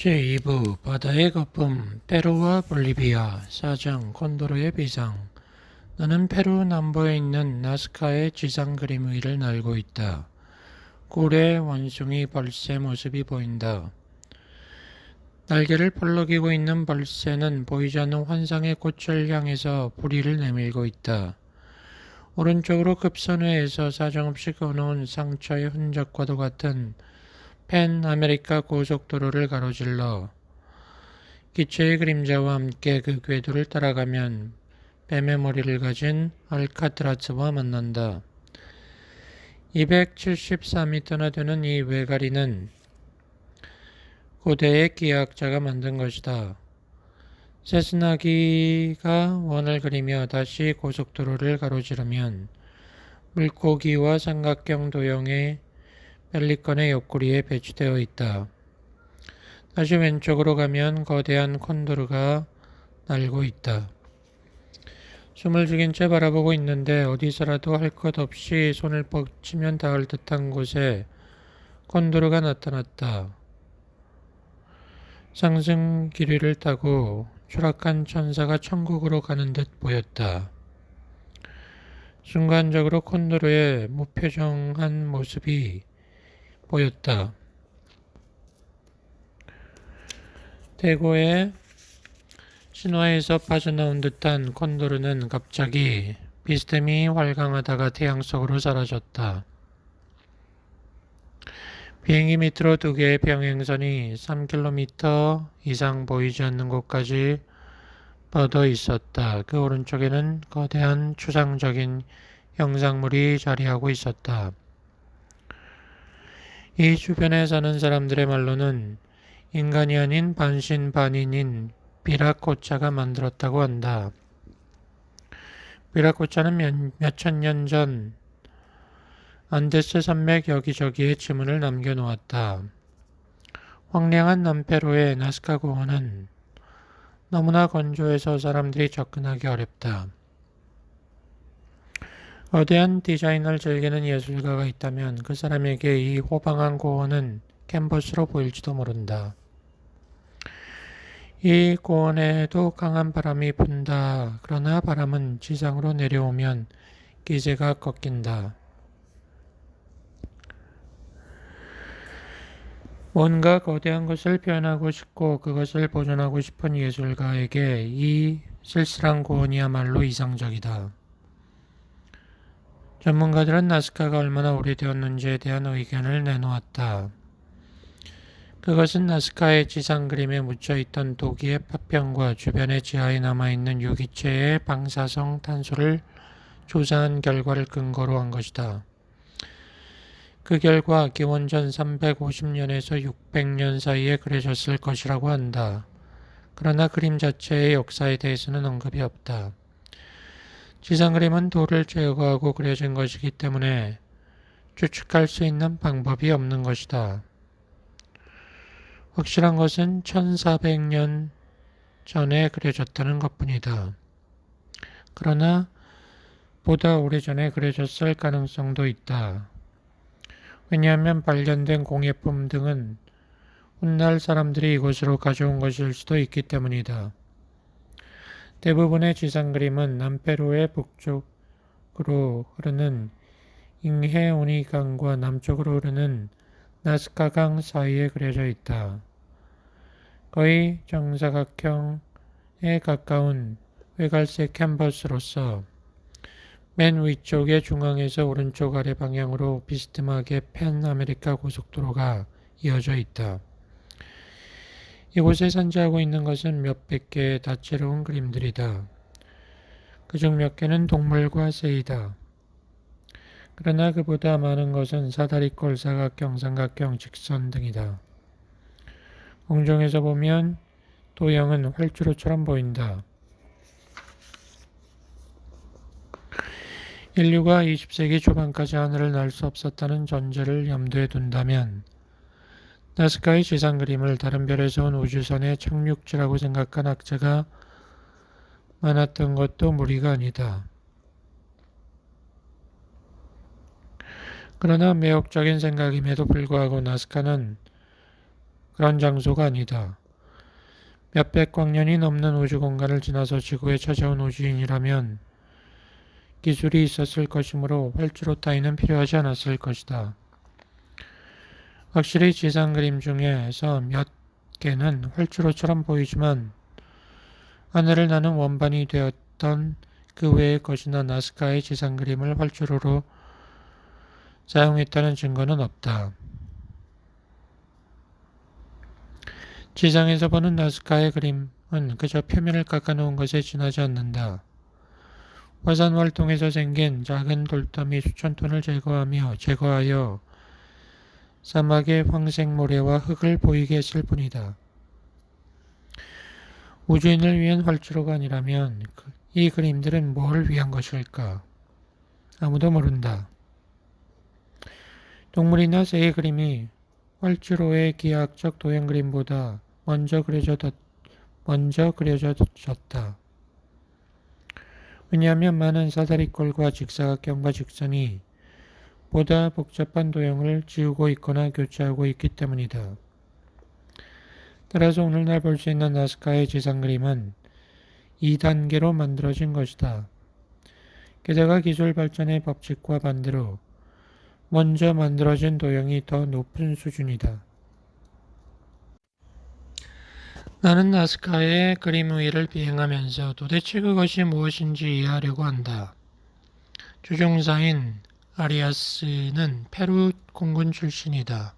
제2부 바다의 거품 페루와 볼리비아 사장 콘도르의 비상. 나는 페루 남부에 있는 나스카의 지상 그림 위를 날고 있다. 꿀의 원숭이 벌새 모습이 보인다. 날개를 펄럭이고 있는 벌새는 보이지 않는 환상의 꽃을 향해서 부리를 내밀고 있다. 오른쪽으로 급선회에서 사정없이 그어놓은 상처의 흔적과도 같은 펜 아메리카 고속도로를 가로질러 기체의 그림자와 함께 그 궤도를 따라가면 뱀의 머리를 가진 알카트라츠와 만난다. 274m나 되는 이 외가리는 고대의 기하학자가 만든 것이다. 세스나기가 원을 그리며 다시 고속도로를 가로지르면 물고기와 삼각형 도형의 펠리컨의 옆구리에 배치되어 있다. 다시 왼쪽으로 가면 거대한 콘도르가 날고 있다. 숨을 죽인 채 바라보고 있는데 어디서라도 할 것 없이 손을 뻗치면 닿을 듯한 곳에 콘도르가 나타났다. 상승 기류를 타고 추락한 천사가 천국으로 가는 듯 보였다. 순간적으로 콘도르의 무표정한 모습이 보였다. 대고의 신화에서 빠져나온 듯한 콘도르는 갑자기 비스듬히 활강하다가 태양 속으로 사라졌다. 비행기 밑으로 두 개의 병행선이 3km 이상 보이지 않는 곳까지 뻗어 있었다. 그 오른쪽에는 거대한 추상적인 형상물이 자리하고 있었다. 이 주변에 사는 사람들의 말로는 인간이 아닌 반신반인인 비라코차가 만들었다고 한다. 비라코차는 몇천 년 전 안데스 산맥 여기저기에 지문을 남겨놓았다. 황량한 남페루의 나스카 공원은 너무나 건조해서 사람들이 접근하기 어렵다. 거대한 디자인을 즐기는 예술가가 있다면 그 사람에게 이 호방한 고원은 캔버스로 보일지도 모른다. 이 고원에도 강한 바람이 분다. 그러나 바람은 지상으로 내려오면 기세가 꺾인다. 뭔가 거대한 것을 표현하고 싶고 그것을 보존하고 싶은 예술가에게 이 쓸쓸한 고원이야말로 이상적이다. 전문가들은 나스카가 얼마나 오래되었는지에 대한 의견을 내놓았다. 그것은 나스카의 지상 그림에 묻혀있던 도기의 파편과 주변의 지하에 남아있는 유기체의 방사성 탄소를 조사한 결과를 근거로 한 것이다. 그 결과 기원전 350년에서 600년 사이에 그려졌을 것이라고 한다. 그러나 그림 자체의 역사에 대해서는 언급이 없다. 지상 그림은 돌을 제거하고 그려진 것이기 때문에 추측할 수 있는 방법이 없는 것이다. 확실한 것은 1400년 전에 그려졌다는 것뿐이다. 그러나 보다 오래전에 그려졌을 가능성도 있다. 왜냐하면 발견된 공예품 등은 훗날 사람들이 이곳으로 가져온 것일 수도 있기 때문이다. 대부분의 지상 그림은 남페루의 북쪽으로 흐르는 잉헤우니강과 남쪽으로 흐르는 나스카강 사이에 그려져 있다. 거의 정사각형에 가까운 외갈색 캔버스로서 맨 위쪽의 중앙에서 오른쪽 아래 방향으로 비스듬하게 펜 아메리카 고속도로가 이어져 있다. 이곳에 산재하고 있는 것은 몇백 개의 다채로운 그림들이다. 그중 몇 개는 동물과 새이다. 그러나 그보다 많은 것은 사다리꼴, 사각형, 삼각형, 직선 등이다. 공중에서 보면 도형은 활주로처럼 보인다. 인류가 20세기 초반까지 하늘을 날 수 없었다는 전제를 염두에 둔다면 나스카의 지상 그림을 다른 별에서 온 우주선의 착륙지라고 생각한 학자가 많았던 것도 무리가 아니다. 그러나 매혹적인 생각임에도 불구하고 나스카는 그런 장소가 아니다. 몇백 광년이 넘는 우주 공간을 지나서 지구에 찾아온 우주인이라면 기술이 있었을 것이므로 활주로 따위는 필요하지 않았을 것이다. 확실히 지상 그림 중에서 몇 개는 활주로처럼 보이지만 하늘을 나는 원반이 되었던 그 외의 것이나 나스카의 지상 그림을 활주로로 사용했다는 증거는 없다. 지상에서 보는 나스카의 그림은 그저 표면을 깎아놓은 것에 지나지 않는다. 화산 활동에서 생긴 작은 돌더미 수천 톤을 제거하여 사막의 황색 모래와 흙을 보이게 했을 뿐이다. 우주인을 위한 활주로가 아니라면 이 그림들은 뭘 위한 것일까? 아무도 모른다. 동물이나 새의 그림이 활주로의 기하학적 도형 그림보다 먼저 그려졌다. 왜냐하면 많은 사다리꼴과 직사각형과 직선이 보다 복잡한 도형을 지우고 있거나 교체하고 있기 때문이다. 따라서 오늘날 볼 수 있는 나스카의 지상 그림은 2단계로 만들어진 것이다. 게다가 기술 발전의 법칙과 반대로 먼저 만들어진 도형이 더 높은 수준이다. 나는 나스카의 그림 위를 비행하면서 도대체 그것이 무엇인지 이해하려고 한다. 조종사인 아리아스는 페루 공군 출신이다.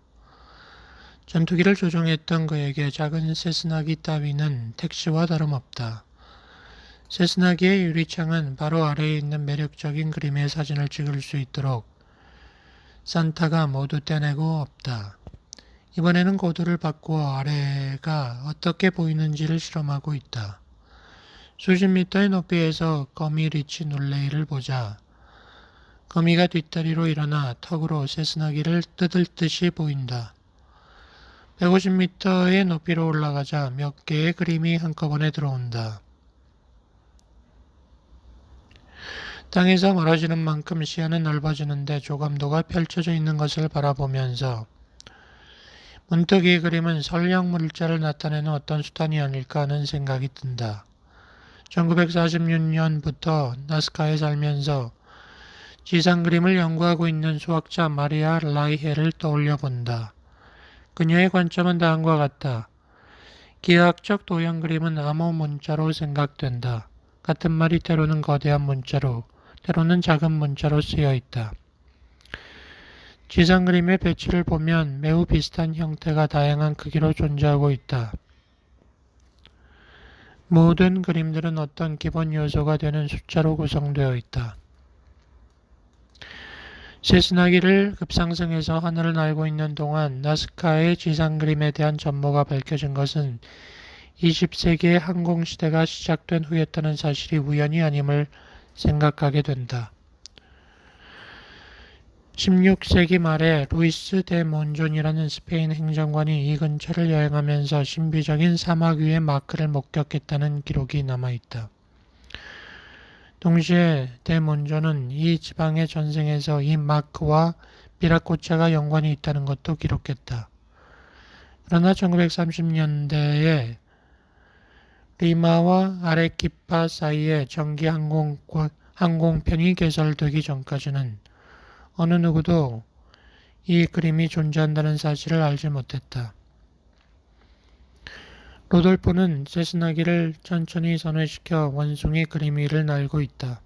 전투기를 조종했던 그에게 작은 세스나기 따위는 택시와 다름없다. 세스나기의 유리창은 바로 아래에 있는 매력적인 그림의 사진을 찍을 수 있도록 산타가 모두 떼내고 없다. 이번에는 고도를 바꾸어 아래가 어떻게 보이는지를 실험하고 있다. 수십 미터의 높이에서 거미 리치 놀레이를 보자 거미가 뒷다리로 일어나 턱으로 세스나기를 뜯을 듯이 보인다. 150m의 높이로 올라가자 몇 개의 그림이 한꺼번에 들어온다. 땅에서 멀어지는 만큼 시야는 넓어지는데 조감도가 펼쳐져 있는 것을 바라보면서 문득 이 그림은 설령 물자를 나타내는 어떤 수단이 아닐까 하는 생각이 든다. 1946년부터 나스카에 살면서 지상 그림을 연구하고 있는 수학자 마리아 라이헤를 떠올려 본다. 그녀의 관점은 다음과 같다. 기하학적 도형 그림은 암호 문자로 생각된다. 같은 말이 때로는 거대한 문자로, 때로는 작은 문자로 쓰여 있다. 지상 그림의 배치를 보면 매우 비슷한 형태가 다양한 크기로 존재하고 있다. 모든 그림들은 어떤 기본 요소가 되는 숫자로 구성되어 있다. 세스나기를 급상승해서 하늘을 날고 있는 동안 나스카의 지상 그림에 대한 전모가 밝혀진 것은 20세기의 항공시대가 시작된 후였다는 사실이 우연이 아님을 생각하게 된다. 16세기 말에 루이스 데 몬존이라는 스페인 행정관이 이 근처를 여행하면서 신비적인 사막 위의 마크를 목격했다는 기록이 남아있다. 동시에 데 몬존은 이 지방의 전생에서 이 마크와 비라코차가 연관이 있다는 것도 기록했다. 그러나 1930년대에 리마와 아레키파 사이에 전기 항공편이 개설되기 전까지는 어느 누구도 이 그림이 존재한다는 사실을 알지 못했다. 로돌포는 세스나기를 천천히 선회시켜 원숭이 그림 위를 날고 있다.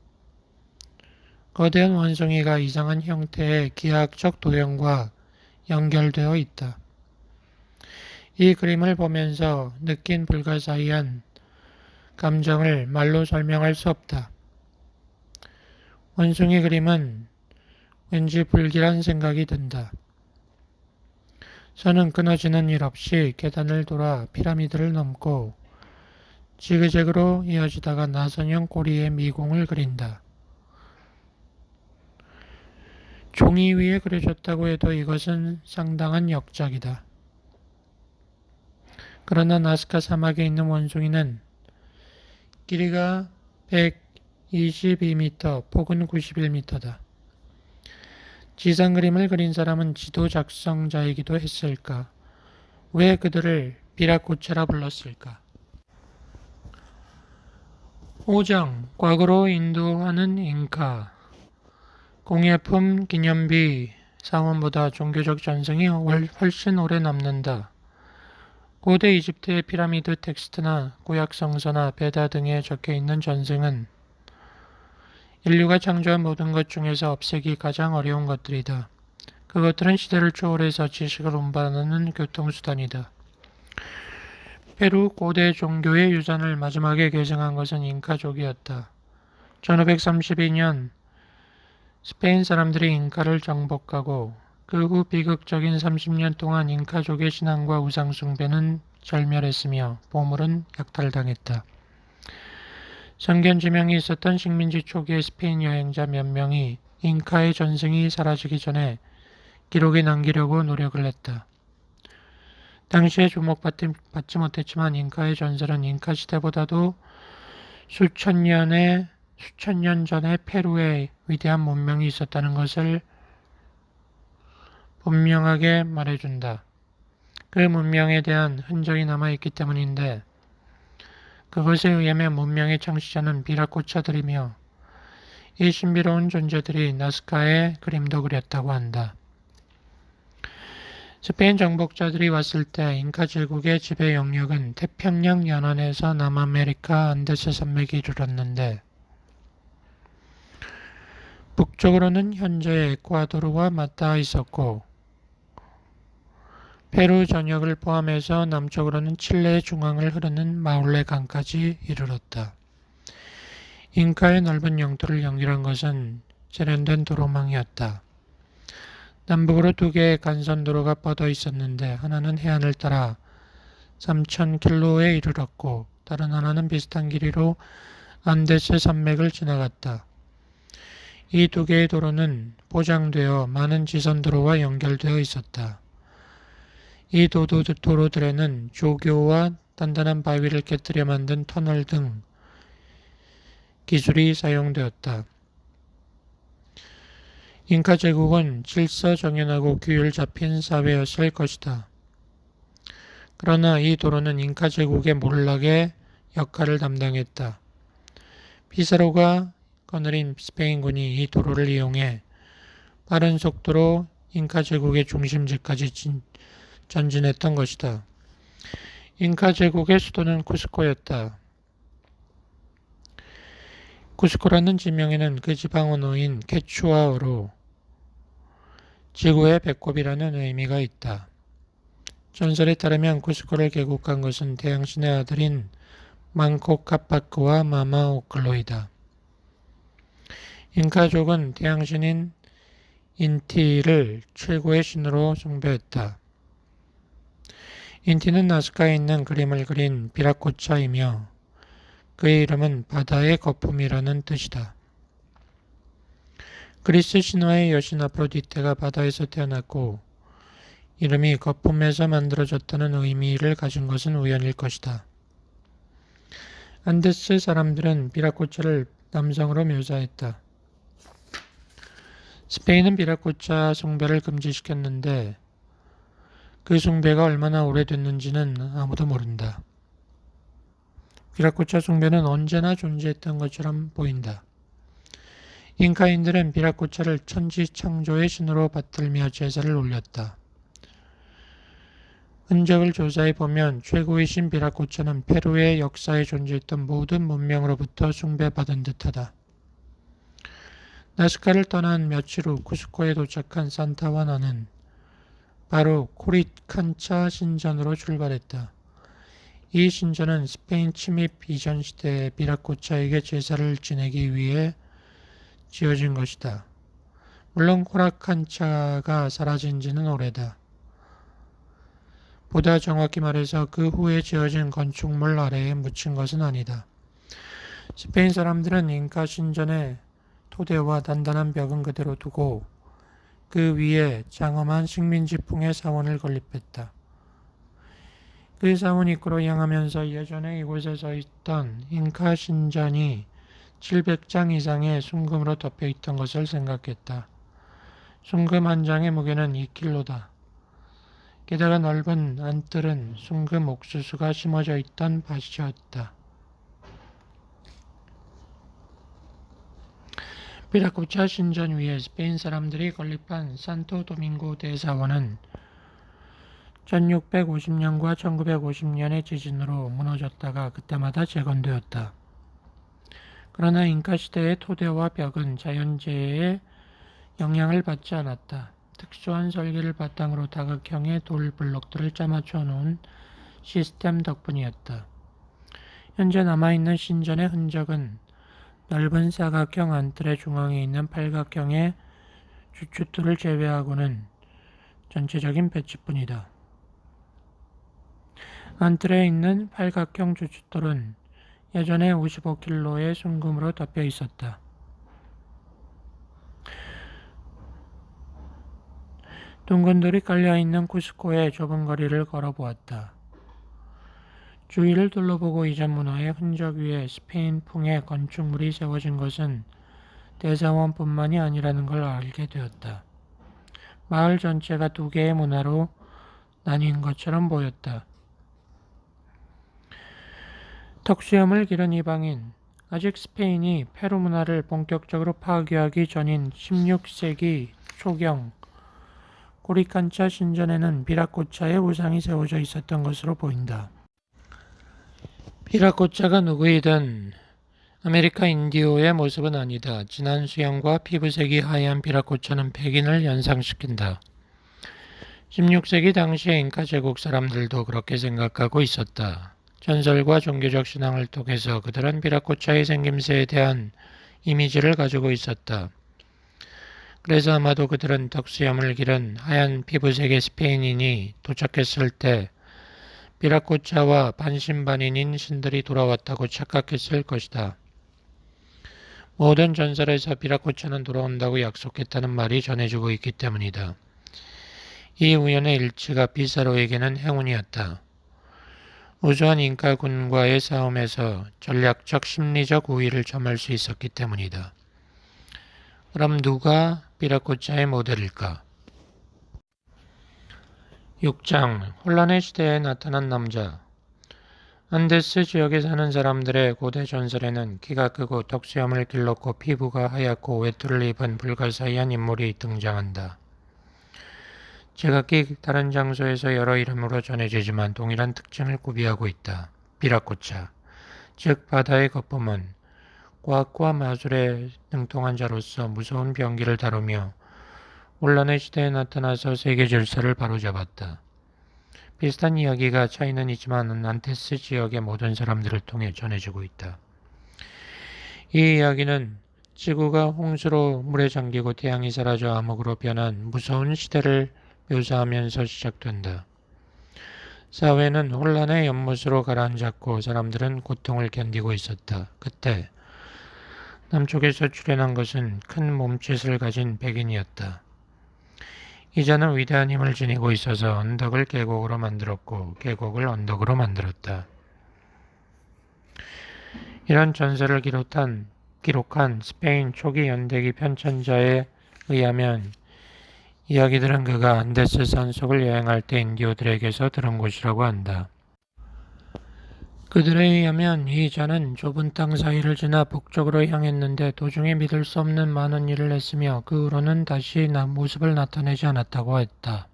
거대한 원숭이가 이상한 형태의 기하학적 도형과 연결되어 있다. 이 그림을 보면서 느낀 불가사의한 감정을 말로 설명할 수 없다. 원숭이 그림은 왠지 불길한 생각이 든다. 선은 끊어지는 일 없이 계단을 돌아 피라미드를 넘고 지그재그로 이어지다가 나선형 꼬리에 미공을 그린다. 종이 위에 그려졌다고 해도 이것은 상당한 역작이다. 그러나 나스카 사막에 있는 원숭이는 길이가 122m, 폭은 91m다. 지상 그림을 그린 사람은 지도 작성자이기도 했을까? 왜 그들을 비라코차라 불렀을까? 5장 과거로 인도하는 잉카 공예품 기념비 사원보다 종교적 전승이 훨씬 오래 남는다. 고대 이집트의 피라미드 텍스트나 구약 성서나 베다 등에 적혀있는 전승은 인류가 창조한 모든 것 중에서 없애기 가장 어려운 것들이다. 그것들은 시대를 초월해서 지식을 운반하는 교통수단이다. 페루 고대 종교의 유산을 마지막에 계승한 것은 잉카족이었다. 1532년 스페인 사람들이 잉카를 정복하고 그 후 비극적인 30년 동안 잉카족의 신앙과 우상 숭배는 절멸했으며 보물은 약탈당했다. 성견 지명이 있었던 식민지 초기의 스페인 여행자 몇 명이 잉카의 전승이 사라지기 전에 기록에 남기려고 노력을 했다. 당시에 주목받지 못했지만 잉카의 전설은 잉카 시대보다도 수천 년 전에 페루에 위대한 문명이 있었다는 것을 분명하게 말해준다. 그 문명에 대한 흔적이 남아있기 때문인데 그것에 의하면 문명의 창시자는 비라코차들이며 이 신비로운 존재들이 나스카의 그림도 그렸다고 한다. 스페인 정복자들이 왔을 때 잉카 제국의 지배 영역은 태평양 연안에서 남아메리카 안데스 산맥에 이르렀는데 북쪽으로는 현재의 에콰도르와 맞닿아 있었고 페루 전역을 포함해서 남쪽으로는 칠레의 중앙을 흐르는 마울레 강까지 이르렀다. 잉카의 넓은 영토를 연결한 것은 세련된 도로망이었다. 남북으로 두 개의 간선도로가 뻗어 있었는데 하나는 해안을 따라 3,000킬로에 이르렀고 다른 하나는 비슷한 길이로 안데스 산맥을 지나갔다. 이 두 개의 도로는 포장되어 많은 지선도로와 연결되어 있었다. 이 도로들에는 조교와 단단한 바위를 깨뜨려 만든 터널 등 기술이 사용되었다. 잉카 제국은 질서정연하고 규율 잡힌 사회였을 것이다. 그러나 이 도로는 잉카 제국의 몰락의 역할을 담당했다. 피사로가 거느린 스페인군이 이 도로를 이용해 빠른 속도로 잉카 제국의 중심지까지 전진했던 것이다. 잉카 제국의 수도는 쿠스코였다. 쿠스코라는 지명에는 그 지방 언어인 케추아어로 지구의 배꼽이라는 의미가 있다. 전설에 따르면 쿠스코를 개국한 것은 태양신의 아들인 망코 카파크와 마마오클로이다. 잉카족은 태양신인 인티를 최고의 신으로 숭배했다. 인티는 나스카에 있는 그림을 그린 비라코차이며 그의 이름은 바다의 거품이라는 뜻이다. 그리스 신화의 여신 아프로디테가 바다에서 태어났고 이름이 거품에서 만들어졌다는 의미를 가진 것은 우연일 것이다. 안데스 사람들은 비라코차를 남성으로 묘사했다. 스페인은 비라코차 숭배를 금지시켰는데 그 숭배가 얼마나 오래됐는지는 아무도 모른다. 비라코차 숭배는 언제나 존재했던 것처럼 보인다. 잉카인들은 비라코차를 천지 창조의 신으로 받들며 제사를 올렸다. 흔적을 조사해 보면 최고의 신 비라코차는 페루의 역사에 존재했던 모든 문명으로부터 숭배받은 듯하다. 나스카를 떠난 며칠 후 쿠스코에 도착한 산타와 나는 바로 코리칸차 신전으로 출발했다. 이 신전은 스페인 침입 이전 시대에 비라코차에게 제사를 지내기 위해 지어진 것이다. 물론 코라칸차가 사라진 지는 오래다. 보다 정확히 말해서 그 후에 지어진 건축물 아래에 묻힌 것은 아니다. 스페인 사람들은 잉카 신전의 토대와 단단한 벽은 그대로 두고 그 위에 장엄한 식민지풍의 사원을 건립했다. 그 사원 입구로 향하면서 예전에 이곳에 서 있던 잉카 신전이 700장 이상의 순금으로 덮여 있던 것을 생각했다. 순금 한 장의 무게는 2킬로다. 게다가 넓은 안뜰은 순금 옥수수가 심어져 있던 밭이었다. 비라코차 신전 위에 스페인 사람들이 건립한 산토 도밍고 대사원은 1650년과 1950년의 지진으로 무너졌다가 그때마다 재건되었다. 그러나 잉카 시대의 토대와 벽은 자연재해에 영향을 받지 않았다. 특수한 설계를 바탕으로 다각형의 돌 블록들을 짜맞춰 놓은 시스템 덕분이었다. 현재 남아있는 신전의 흔적은 넓은 사각형 안뜰의 중앙에 있는 팔각형의 주춧돌을 제외하고는 전체적인 배치뿐이다. 안뜰에 있는 팔각형 주춧돌은 예전에 55킬로의 순금으로 덮여 있었다. 둥근 돌이 깔려있는 쿠스코의 좁은 거리를 걸어보았다. 주위를 둘러보고 이전 문화의 흔적 위에 스페인풍의 건축물이 세워진 것은 대사원뿐만이 아니라는 걸 알게 되었다. 마을 전체가 두 개의 문화로 나뉜 것처럼 보였다. 턱수염을 기른 이방인, 아직 스페인이 페루 문화를 본격적으로 파괴하기 전인 16세기 초경 고리칸차 신전에는 비라코차의 우상이 세워져 있었던 것으로 보인다. 비라코차가 누구이든 아메리카 인디오의 모습은 아니다. 진한 수염과 피부색이 하얀 비라코차는 백인을 연상시킨다. 16세기 당시의 잉카 제국 사람들도 그렇게 생각하고 있었다. 전설과 종교적 신앙을 통해서 그들은 비라코차의 생김새에 대한 이미지를 가지고 있었다. 그래서 아마도 그들은 턱수염을 기른 하얀 피부색의 스페인인이 도착했을 때 비라코차와 반신반인인 신들이 돌아왔다고 착각했을 것이다. 모든 전설에서 비라코차는 돌아온다고 약속했다는 말이 전해지고 있기 때문이다. 이 우연의 일치가 피사로에게는 행운이었다. 우수한 잉카군과의 싸움에서 전략적 심리적 우위를 점할 수 있었기 때문이다. 그럼 누가 비라코차의 모델일까? 6장 혼란의 시대에 나타난 남자. 안데스 지역에 사는 사람들의 고대 전설에는 키가 크고 턱수염을 길렀고 피부가 하얗고 외투를 입은 불가사의한 인물이 등장한다. 제각기 다른 장소에서 여러 이름으로 전해지지만 동일한 특징을 구비하고 있다. 비라코차, 즉 바다의 거품은 과학과 마술에 능통한 자로서 무서운 병기를 다루며 혼란의 시대에 나타나서 세계 질서를 바로잡았다. 비슷한 이야기가 차이는 있지만 안테스 지역의 모든 사람들을 통해 전해지고 있다. 이 이야기는 지구가 홍수로 물에 잠기고 태양이 사라져 암흑으로 변한 무서운 시대를 묘사하면서 시작된다. 사회는 혼란의 연못으로 가라앉았고 사람들은 고통을 견디고 있었다. 그때 남쪽에서 출현한 것은 큰 몸짓을 가진 백인이었다. 이자는 위대한 힘을 지니고 있어서 언덕을 계곡으로 만들었고 계곡을 언덕으로 만들었다. 이런 전설을 기록한 스페인 초기 연대기 편찬자에 의하면 이야기들은 그가 안데스 산속을 여행할 때 인디오들에게서 들은 것이라고 한다. 그들에 의하면 이 자는 좁은 땅 사이를 지나 북쪽으로 향했는데 도중에 믿을 수 없는 많은 일을 했으며 그 후로는 다시 모습을 나타내지 않았다고 했다.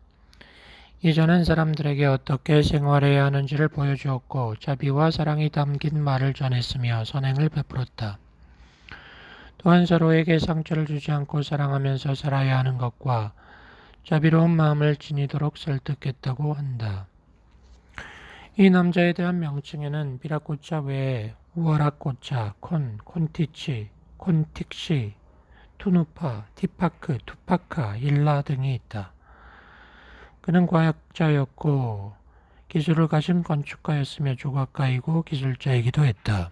이 자는 사람들에게 어떻게 생활해야 하는지를 보여주었고 자비와 사랑이 담긴 말을 전했으며 선행을 베풀었다. 또한 서로에게 상처를 주지 않고 사랑하면서 살아야 하는 것과 자비로운 마음을 지니도록 설득했다고 한다. 이 남자에 대한 명칭에는 비라코차 외에 우아라코차, 콘티치, 콘틱시, 투누파, 티파크, 투파카, 일라 등이 있다. 그는 과학자였고 기술을 가진 건축가였으며 조각가이고 기술자이기도 했다.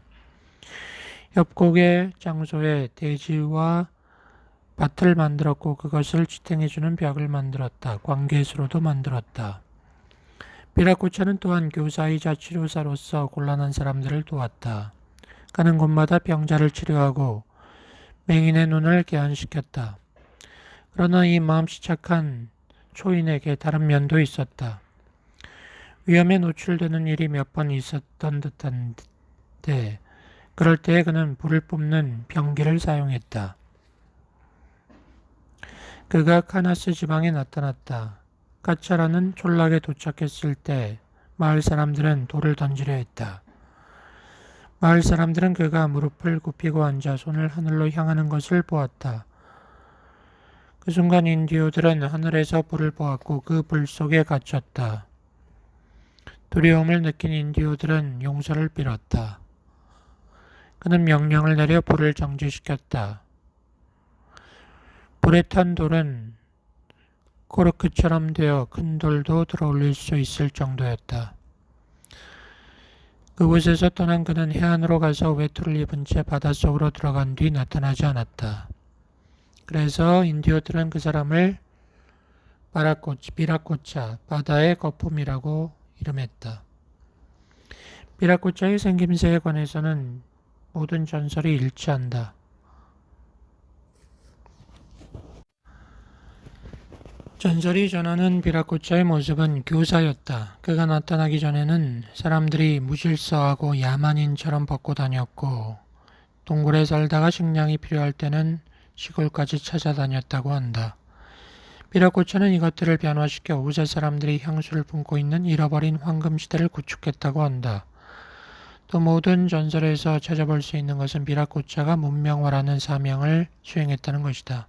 협곡의 장소에 대지와 밭을 만들었고 그것을 지탱해주는 벽을 만들었다. 관계수로도 만들었다. 비라코차는 또한 교사이자 치료사로서 곤란한 사람들을 도왔다. 가는 곳마다 병자를 치료하고 맹인의 눈을 개안시켰다. 그러나 이 마음씨 착한 초인에게 다른 면도 있었다. 위험에 노출되는 일이 몇 번 있었던 듯한데 그럴 때에 그는 불을 뿜는 병기를 사용했다. 그가 카나스 지방에 나타났다. 까차라는 촌락에 도착했을 때 마을 사람들은 돌을 던지려 했다. 마을 사람들은 그가 무릎을 굽히고 앉아 손을 하늘로 향하는 것을 보았다. 그 순간 인디오들은 하늘에서 불을 보았고 그 불 속에 갇혔다. 두려움을 느낀 인디오들은 용서를 빌었다. 그는 명령을 내려 불을 정지시켰다. 불에 탄 돌은 코르크처럼 되어 큰 돌도 들어올릴 수 있을 정도였다. 그곳에서 떠난 그는 해안으로 가서 외투를 입은 채 바닷속으로 들어간 뒤 나타나지 않았다. 그래서 인디오들은 그 사람을 비라꼬차, 바다의 거품이라고 이름했다. 비라꼬차의 생김새에 관해서는 모든 전설이 일치한다. 전설이 전하는 비라꼬차의 모습은 교사였다. 그가 나타나기 전에는 사람들이 무질서하고 야만인처럼 벗고 다녔고 동굴에 살다가 식량이 필요할 때는 시골까지 찾아다녔다고 한다. 비라꼬차는 이것들을 변화시켜 우세 사람들이 향수를 품고 있는 잃어버린 황금시대를 구축했다고 한다. 또 모든 전설에서 찾아볼 수 있는 것은 비라꼬차가 문명화라는 사명을 수행했다는 것이다.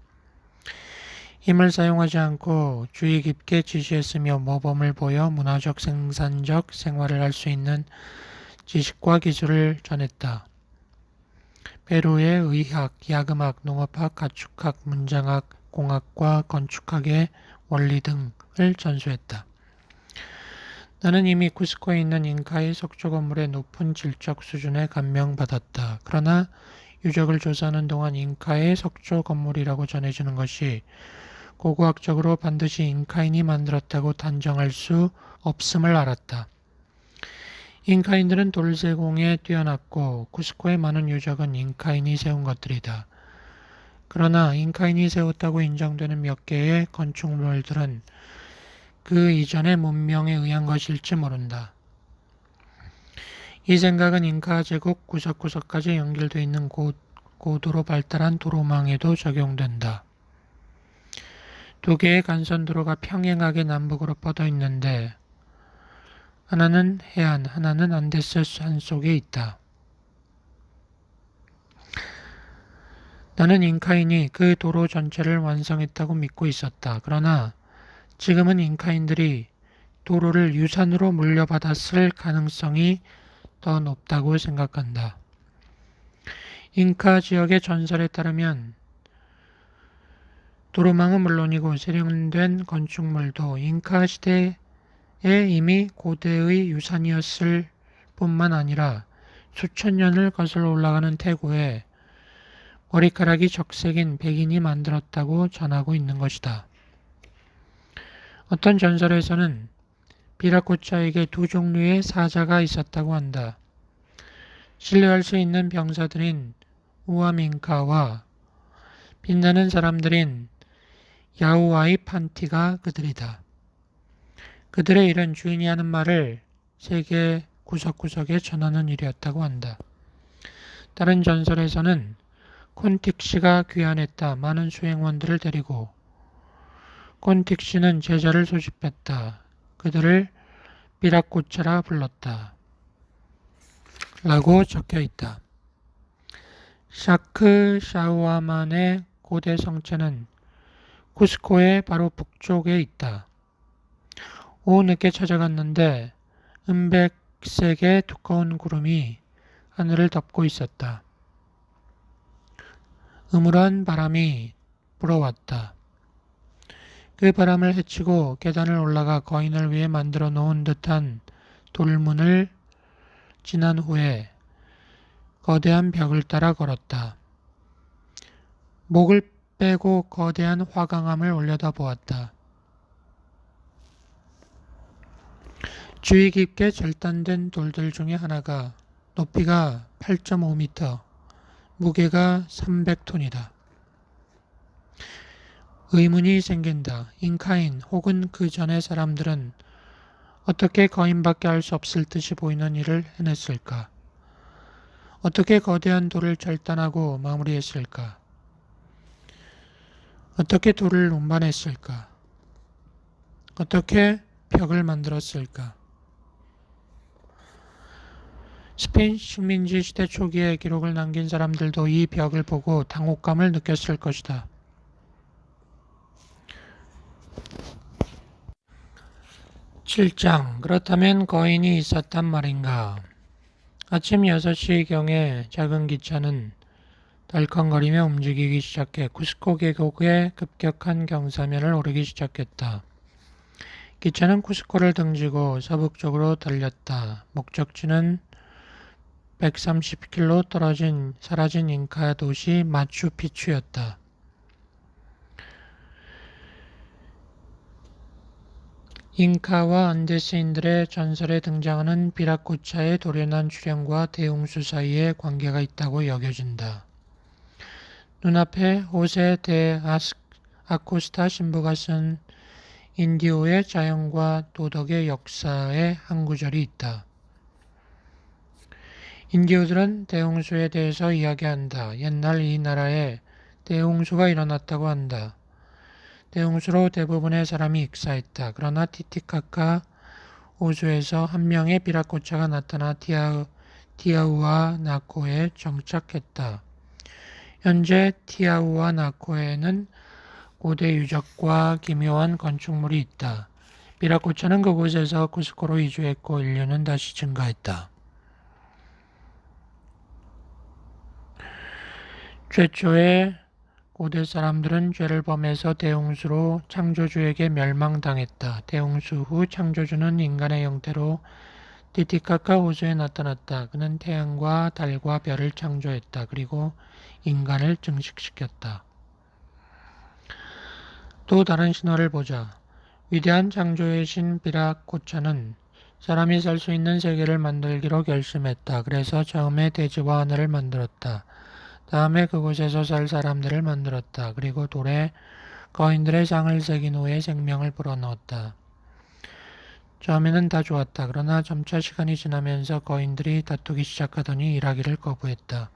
힘을 사용하지 않고 주의 깊게 지시했으며 모범을 보여 문화적 생산적 생활을 할 수 있는 지식과 기술을 전했다. 페루의 의학, 야금학, 농업학, 가축학, 문장학, 공학과 건축학의 원리 등을 전수했다. 나는 이미 쿠스코에 있는 잉카의 석조 건물의 높은 질적 수준에 감명받았다. 그러나 유적을 조사하는 동안 잉카의 석조 건물이라고 전해지는 것이 고고학적으로 반드시 잉카인이 만들었다고 단정할 수 없음을 알았다. 잉카인들은 돌세공에 뛰어났고 쿠스코의 많은 유적은 잉카인이 세운 것들이다. 그러나 잉카인이 세웠다고 인정되는 몇 개의 건축물들은 그 이전의 문명에 의한 것일지 모른다. 이 생각은 잉카 제국 구석구석까지 연결되어 있는 고도로 발달한 도로망에도 적용된다. 두 개의 간선도로가 평행하게 남북으로 뻗어 있는데 하나는 해안, 하나는 안데스 산속에 있다. 나는 잉카인이 그 도로 전체를 완성했다고 믿고 있었다. 그러나 지금은 잉카인들이 도로를 유산으로 물려받았을 가능성이 더 높다고 생각한다. 잉카 지역의 전설에 따르면 도로망은 물론이고 세련된 건축물도 잉카 시대에 이미 고대의 유산이었을 뿐만 아니라 수천 년을 거슬러 올라가는 태고에 머리카락이 적색인 백인이 만들었다고 전하고 있는 것이다. 어떤 전설에서는 비라꼬차에게 두 종류의 사자가 있었다고 한다. 신뢰할 수 있는 병사들인 우아밍카와 빛나는 사람들인 야우아이 판티가 그들이다. 그들의 일은 주인이 하는 말을 세계 구석구석에 전하는 일이었다고 한다. 다른 전설에서는 콘틱시가 귀환했다. 많은 수행원들을 데리고 콘틱시는 제자를 소집했다. 그들을 비라꼬차라 불렀다. 라고 적혀 있다. 샤크 샤우아만의 고대 성체는 쿠스코의 바로 북쪽에 있다. 오후 늦게 찾아갔는데 은백색의 두꺼운 구름이 하늘을 덮고 있었다. 음울한 바람이 불어왔다. 그 바람을 헤치고 계단을 올라가 거인을 위해 만들어 놓은 듯한 돌문을 지난 후에 거대한 벽을 따라 걸었다. 목을 빼고 거대한 화강암을 올려다보았다. 주의 깊게 절단된 돌들 중에 하나가 높이가 8.5m, 무게가 300톤이다. 의문이 생긴다. 잉카인 혹은 그 전의 사람들은 어떻게 거인밖에 할 수 없을 듯이 보이는 일을 해냈을까? 어떻게 거대한 돌을 절단하고 마무리했을까? 어떻게 돌을 운반했을까? 어떻게 벽을 만들었을까? 스페인 식민지 시대 초기에 기록을 남긴 사람들도 이 벽을 보고 당혹감을 느꼈을 것이다. 7장. 그렇다면 거인이 있었단 말인가? 아침 6시경에 작은 기차는 덜컹거리며 움직이기 시작해 쿠스코 계곡의 급격한 경사면을 오르기 시작했다. 기차는 쿠스코를 등지고 서북쪽으로 달렸다. 목적지는 130km 사라진 잉카 도시 마추픽추였다. 잉카와 안데스인들의 전설에 등장하는 비라코차의 돌연한 출현과 대홍수 사이에 관계가 있다고 여겨진다. 눈앞에 호세 데 아코스타 신부가 쓴 인디오의 자연과 도덕의 역사의 한 구절이 있다. 인디오들은 대홍수에 대해서 이야기한다. 옛날 이 나라에 대홍수가 일어났다고 한다. 대홍수로 대부분의 사람이 익사했다. 그러나 티티카카 호수에서 한 명의 비라코차가 나타나 티아우아나코에 정착했다. 현재 티아우아나코에는 고대 유적과 기묘한 건축물이 있다. 비라코차는 그곳에서 쿠스코로 이주했고 인류는 다시 증가했다. 최초의 고대 사람들은 죄를 범해서 대홍수로 창조주에게 멸망당했다. 대홍수 후 창조주는 인간의 형태로 티티카카 호수에 나타났다. 그는 태양과 달과 별을 창조했다. 그리고 인간을 증식시켰다. 또 다른 신화를 보자. 위대한 창조의 신 비라코차는 사람이 살 수 있는 세계를 만들기로 결심했다. 그래서 처음에 대지와 하늘을 만들었다. 다음에 그곳에서 살 사람들을 만들었다. 그리고 돌에 거인들의 상을 새긴 후에 생명을 불어넣었다. 처음에는 다 좋았다. 그러나 점차 시간이 지나면서 거인들이 다투기 시작하더니 일하기를 거부했다.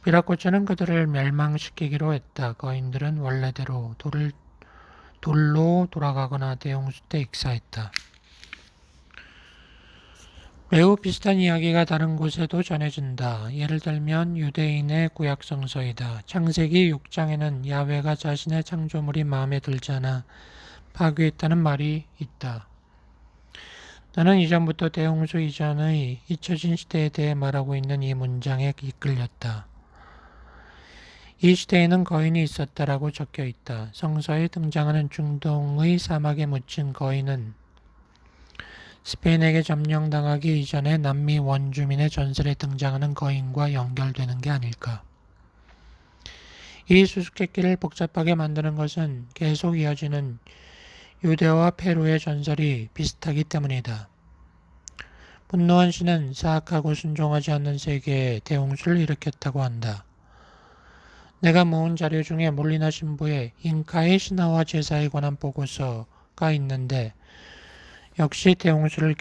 비라코차는 그들을 멸망시키기로 했다. 거인들은 원래대로 돌로 돌아가거나 대홍수 때 익사했다. 매우 비슷한 이야기가 다른 곳에도 전해진다. 예를 들면 유대인의 구약 성서이다. 창세기 6장에는 야훼가 자신의 창조물이 마음에 들지 않아 파괴했다는 말이 있다. 나는 이전부터 대홍수 이전의 잊혀진 시대에 대해 말하고 있는 이 문장에 이끌렸다. 이 시대에는 거인이 있었다라고 적혀 있다. 성서에 등장하는 중동의 사막에 묻힌 거인은 스페인에게 점령당하기 이전에 남미 원주민의 전설에 등장하는 거인과 연결되는 게 아닐까. 이 수수께끼를 복잡하게 만드는 것은 계속 이어지는 유대와 페루의 전설이 비슷하기 때문이다. 분노한 신은 사악하고 순종하지 않는 세계에 대홍수를 일으켰다고 한다. 내가 모은 자료 중에 몰리나 신부의 잉카의 신화와 제사에 관한 보고서가 있는데 역시 대홍수를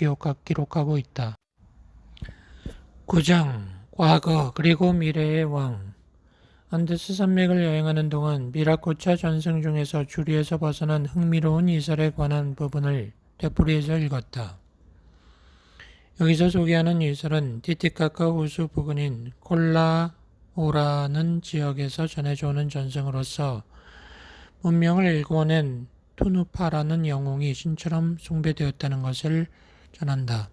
기록하고 있다. 9장 과거 그리고 미래의 왕. 안데스 산맥을 여행하는 동안 비라코차 전승 중에서 주리에서 벗어난 흥미로운 이설에 관한 부분을 되풀이해서 읽었다. 여기서 소개하는 이설은 티티카카 호수 부근인 콜라오라는 지역에서 전해져 오는 전승으로서 문명을 일궈낸 투누파라는 영웅이 신처럼 숭배되었다는 것을 전한다.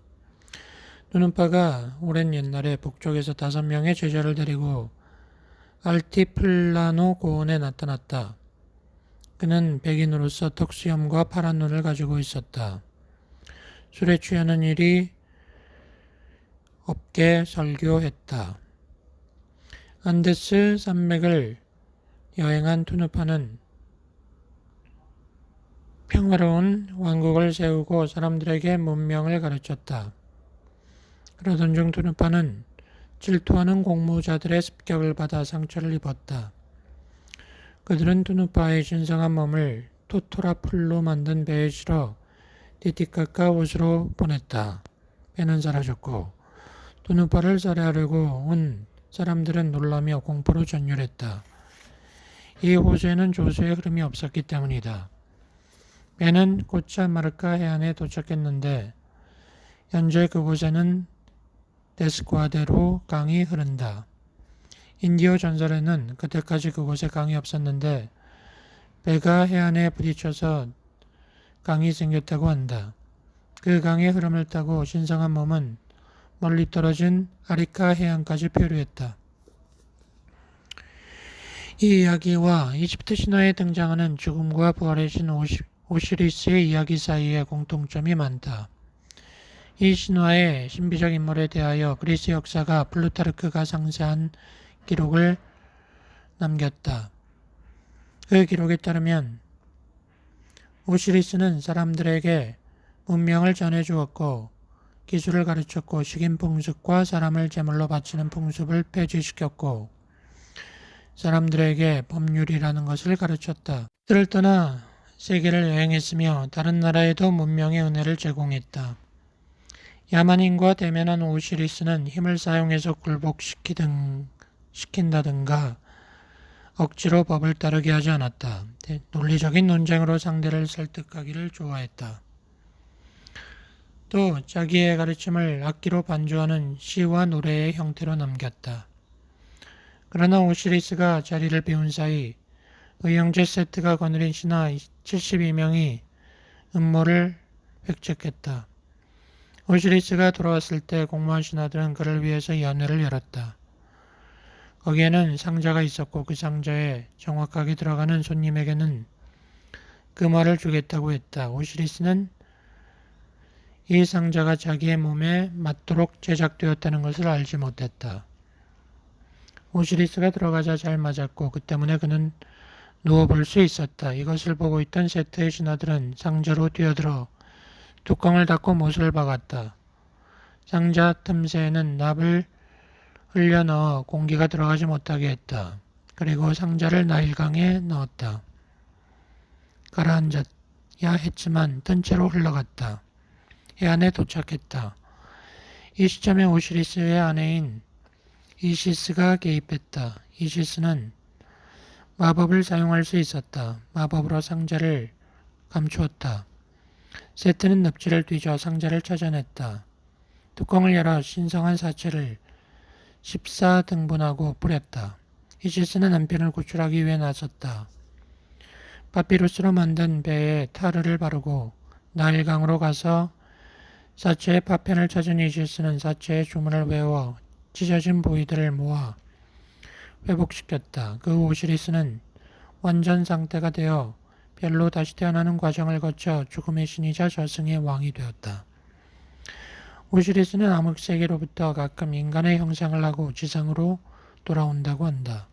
투누파가 오랜 옛날에 북쪽에서 5명의 제자를 데리고 알티플라노 고원에 나타났다. 그는 백인으로서 턱수염과 파란 눈을 가지고 있었다. 술에 취하는 일이 없게 설교했다. 안데스 산맥을 여행한 투누파는 평화로운 왕국을 세우고 사람들에게 문명을 가르쳤다. 그러던 중 투누파는 질투하는 공무자들의 습격을 받아 상처를 입었다. 그들은 투누파의 신성한 몸을 토토라 풀로 만든 배에 실어 티티카카 옷으로 보냈다. 배는 사라졌고 두누파를 살해하려고 온 사람들은 놀라며 공포로 전율했다. 이 호수에는 조수의 흐름이 없었기 때문이다. 배는 곧잘 마르카 해안에 도착했는데 현재 그곳에는 데스과데로 강이 흐른다. 인디오 전설에는 그때까지 그곳에 강이 없었는데 배가 해안에 부딪혀서 강이 생겼다고 한다. 그 강의 흐름을 타고 신성한 몸은 멀리 떨어진 아리카 해안까지 표류했다. 이 이야기와 이집트 신화에 등장하는 죽음과 부활의 신 오시리스의 이야기 사이에 공통점이 많다. 이 신화의 신비적 인물에 대하여 그리스 역사가 플루타르크가 상세한 기록을 남겼다. 그 기록에 따르면 오시리스는 사람들에게 문명을 전해주었고 기술을 가르쳤고 식인 풍습과 사람을 제물로 바치는 풍습을 폐지시켰고 사람들에게 법률이라는 것을 가르쳤다. 그를 떠나 세계를 여행했으며 다른 나라에도 문명의 은혜를 제공했다. 야만인과 대면한 오시리스는 힘을 사용해서 굴복시킨다든가 억지로 법을 따르게 하지 않았다. 논리적인 논쟁으로 상대를 설득하기를 좋아했다. 또 자기의 가르침을 악기로 반주하는 시와 노래의 형태로 남겼다. 그러나 오시리스가 자리를 비운 사이 의형제 세트가 거느린 신하 72명이 음모를 획책했다. 오시리스가 돌아왔을 때 공무원 신하들은 그를 위해서 연회를 열었다. 거기에는 상자가 있었고 그 상자에 정확하게 들어가는 손님에게는 금화를 주겠다고 했다. 오시리스는 이 상자가 자기의 몸에 맞도록 제작되었다는 것을 알지 못했다. 오시리스가 들어가자 잘 맞았고 그 때문에 그는 누워볼 수 있었다. 이것을 보고 있던 세트의 신하들은 상자로 뛰어들어 뚜껑을 닫고 못을 박았다. 상자 틈새에는 납을 흘려 넣어 공기가 들어가지 못하게 했다. 그리고 상자를 나일강에 넣었다. 가라앉아야 했지만 뜬 채로 흘러갔다. 해안에 도착했다. 이 시점에 오시리스의 아내인 이시스가 개입했다. 이시스는 마법을 사용할 수 있었다. 마법으로 상자를 감추었다. 세트는 늪지를 뒤져 상자를 찾아냈다. 뚜껑을 열어 신성한 사체를 14등분하고 뿌렸다. 이시스는 남편을 구출하기 위해 나섰다. 파피루스로 만든 배에 타르를 바르고 나일강으로 가서 사체의 파편을 찾은 이시스는 사체의 주문을 외워 찢어진 부위들을 모아 회복시켰다. 그 오시리스는 완전 상태가 되어 별로 다시 태어나는 과정을 거쳐 죽음의 신이자 저승의 왕이 되었다. 오시리스는 암흑세계로부터 가끔 인간의 형상을 하고 지상으로 돌아온다고 한다.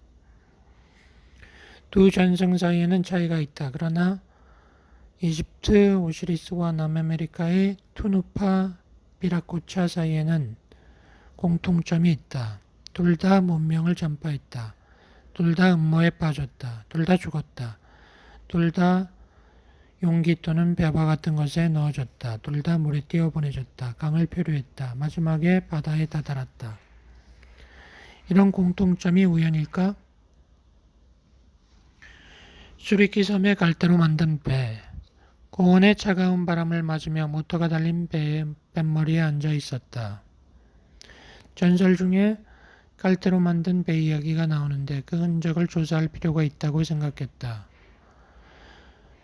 두 전승 사이에는 차이가 있다. 그러나 이집트 오시리스와 남아메리카의 투누파 비라코차 사이에는 공통점이 있다. 둘 다 문명을 전파했다. 둘 다 음모에 빠졌다. 둘 다 죽었다. 둘 다 용기 또는 배와 같은 것에 넣어졌다. 둘 다 물에 띄어보내졌다. 강을 표류했다. 마지막에 바다에 다다랐다. 이런 공통점이 우연일까? 수리키 섬의 갈대로 만든 배. 고온의 차가운 바람을 맞으며 모터가 달린 배의 뱃머리에 앉아 있었다. 전설 중에 갈대로 만든 배 이야기가 나오는데 그 흔적을 조사할 필요가 있다고 생각했다.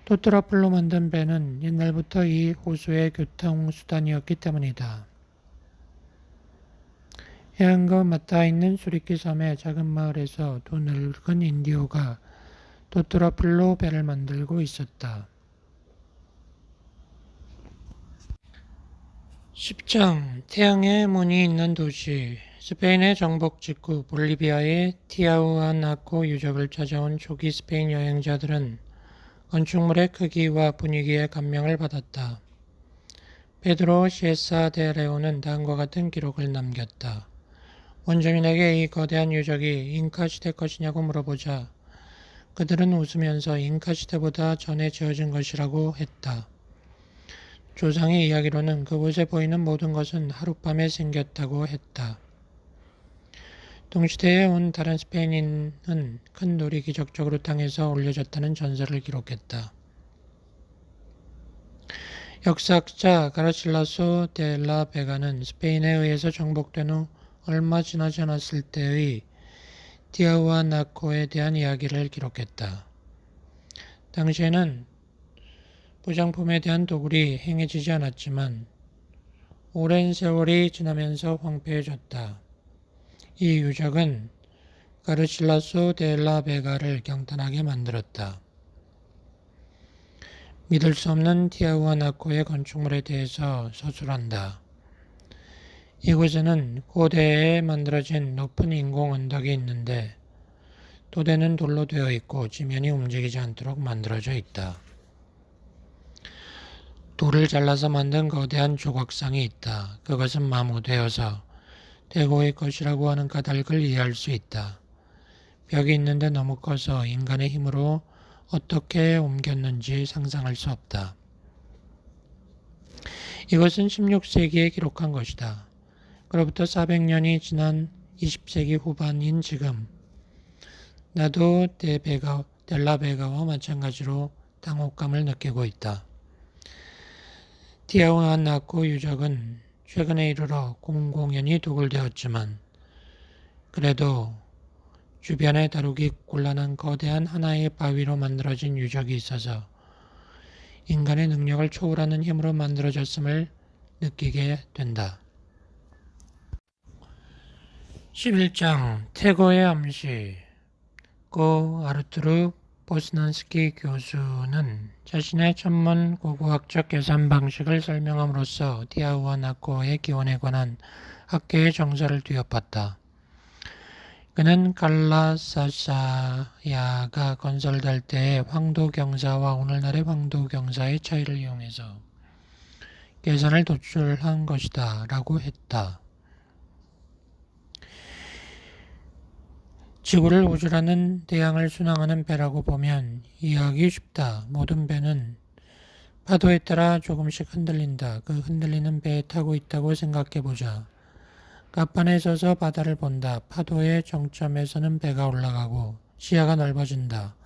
토트라플로 만든 배는 옛날부터 이 호수의 교통수단이었기 때문이다. 해안과 맞닿아 있는 수리키 섬의 작은 마을에서 두 늙은 인디오가 토트라플로 배를 만들고 있었다. 10장 태양의 문이 있는 도시. 스페인의 정복 직후 볼리비아의 티아우아나코 유적을 찾아온 초기 스페인 여행자들은 건축물의 크기와 분위기에 감명을 받았다. 페드로 시에사 데 레오는 다음과 같은 기록을 남겼다. 원주민에게 이 거대한 유적이 잉카 시대 것이냐고 물어보자 그들은 웃으면서 잉카 시대보다 전에 지어진 것이라고 했다. 조상의 이야기로는 그곳에 보이는 모든 것은 하룻밤에 생겼다고 했다. 동시대에 온 다른 스페인인은 큰 돌이 기적적으로 땅에서 올려졌다는 전설을 기록했다. 역사학자 가르실라소 데 라 베가는 스페인에 의해서 정복된 후 얼마 지나지 않았을 때의 티아후아나코에 대한 이야기를 기록했다. 당시에는 부장품에 대한 도굴이 행해지지 않았지만 오랜 세월이 지나면서 황폐해졌다. 이 유적은 가르실라소 데 라 베가를 경탄하게 만들었다. 믿을 수 없는 티아후아나코의 건축물에 대해서 서술한다. 이곳에는 고대에 만들어진 높은 인공 언덕이 있는데 토대는 돌로 되어 있고 지면이 움직이지 않도록 만들어져 있다. 돌을 잘라서 만든 거대한 조각상이 있다. 그것은 마모되어서 대고의 것이라고 하는 까닭을 이해할 수 있다. 벽이 있는데 너무 커서 인간의 힘으로 어떻게 옮겼는지 상상할 수 없다. 이것은 16세기에 기록한 것이다. 그로부터 400년이 지난 20세기 후반인 지금 나도 델라베가와 마찬가지로 당혹감을 느끼고 있다. 티아후아나코 유적은 최근에 이르러 공공연히 도굴되었지만 그래도 주변에 다루기 곤란한 거대한 하나의 바위로 만들어진 유적이 있어서 인간의 능력을 초월하는 힘으로 만들어졌음을 느끼게 된다. 11장 태고의 암시. 고 아르투르 보스난스키 교수는 자신의 천문 고고학적 계산 방식을 설명함으로써 티아후아나코의 기원에 관한 학계의 정설을 뒤엎었다. 그는 갈라사사야가 건설될 때의 황도경사와 오늘날의 황도경사의 차이를 이용해서 계산을 도출한 것이다 라고 했다. 지구를 우주라는 대양을 순항하는 배라고 보면 이해하기 쉽다. 모든 배는 파도에 따라 조금씩 흔들린다. 그 흔들리는 배에 타고 있다고 생각해보자. 갑판에 서서 바다를 본다. 파도의 정점에서는 배가 올라가고 시야가 넓어진다.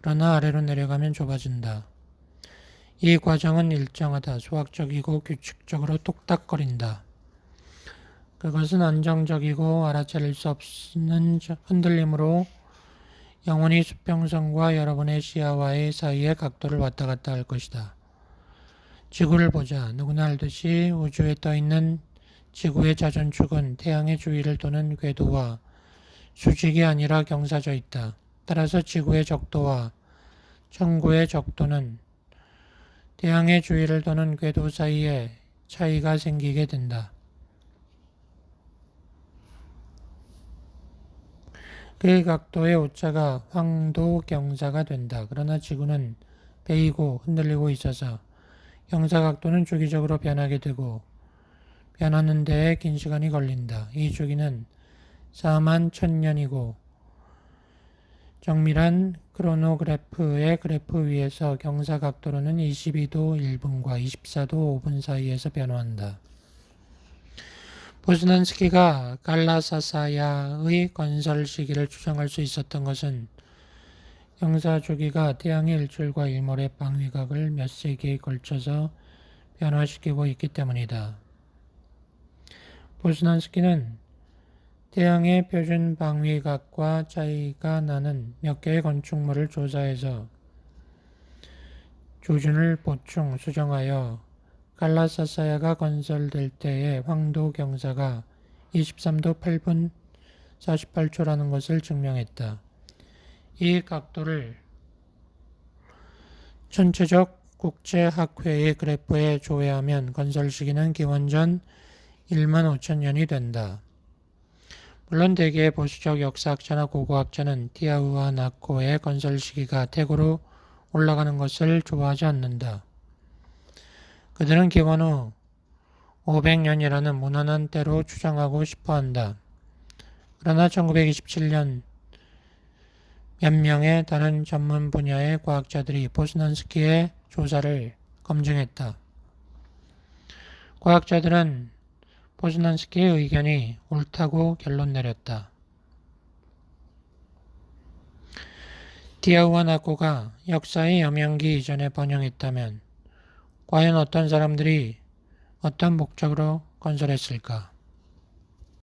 그러나 아래로 내려가면 좁아진다. 이 과정은 일정하다. 수학적이고 규칙적으로 똑딱거린다. 그것은 안정적이고 알아차릴 수 없는 흔들림으로 영원히 수평선과 여러분의 시야와의 사이의 각도를 왔다 갔다 할 것이다. 지구를 보자. 누구나 알듯이 우주에 떠있는 지구의 자전축은 태양의 주위를 도는 궤도와 수직이 아니라 경사져 있다. 따라서 지구의 적도와 천구의 적도는 태양의 주위를 도는 궤도 사이에 차이가 생기게 된다. 그 각도의 오차가 황도경사가 된다. 그러나 지구는 베이고 흔들리고 있어서 경사각도는 주기적으로 변하게 되고 변하는 데에 긴 시간이 걸린다. 이 주기는 4만 1000년이고 정밀한 크로노그래프의 그래프 위에서 경사각도로는 22도 1분과 24도 5분 사이에서 변화한다. 보스난스키가 갈라사사야의 건설 시기를 추정할 수 있었던 것은 경사 주기가 태양의 일출과 일몰의 방위각을 몇 세기에 걸쳐서 변화시키고 있기 때문이다. 보스난스키는 태양의 표준 방위각과 차이가 나는 몇 개의 건축물을 조사해서 조준을 보충 수정하여 갈라사사야가 건설될 때의 황도경사가 23도 8분 48초라는 것을 증명했다. 이 각도를 전체적 국제학회의 그래프에 조회하면 건설 시기는 기원전 1만 5천년이 된다. 물론 대개의 보수적 역사학자나 고고학자는 티아후아나코의 건설 시기가 태고로 올라가는 것을 좋아하지 않는다. 그들은 기원 후 500년이라는 무난한 때로 추정하고 싶어한다. 그러나 1927년 몇 명의 다른 전문 분야의 과학자들이 보스난스키의 조사를 검증했다. 과학자들은 포즈난스키의 의견이 옳다고 결론 내렸다. 티아후아나코가 역사의 여명기 이전에 번영했다면 과연 어떤 사람들이 어떤 목적으로 건설했을까?